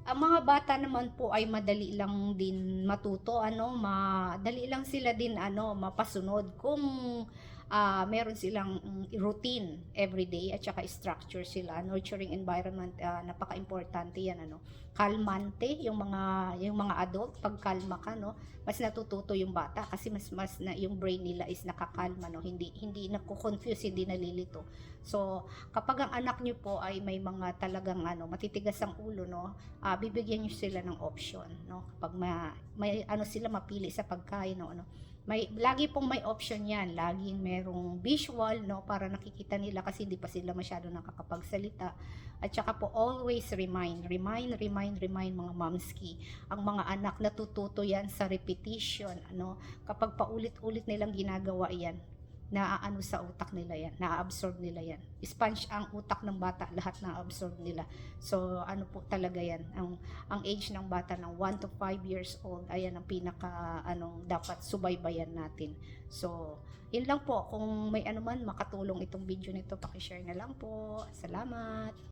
Ang mga bata naman po ay madali lang din matuto, ano, madali lang sila din ano, mapasunod kung meron silang routine everyday at saka structure sila. Nurturing environment, napaka-importante 'yan, ano. Kalmante yung mga adult, pag kalma ka, no, mas natututo yung bata kasi mas na yung brain nila is nakakalma, no, hindi nako-confuse, hindi nalilito. So, kapag ang anak niyo po ay may mga talagang ano, matitigas ang ulo, no, bibigyan niyo sila ng option, no, kapag may ano sila mapili sa pagkain, no, ano, lagi pong may option yan, laging merong visual, no, para nakikita nila kasi hindi pa sila masyado nakakapagsalita. At saka po always remind mga momski, ang mga anak natututo yan sa repetition, ano, kapag paulit-ulit nilang ginagawa yan, naaano sa utak nila yan, na-absorb nila yan. Sponge ang utak ng bata, lahat na-absorb nila. So ano po talaga yan, ang age ng bata ng 1 to 5 years old, ayan ang pinaka anong dapat subaybayan natin. So yun lang po, kung may ano man makatulong itong video nito, paki-share na lang po. Salamat.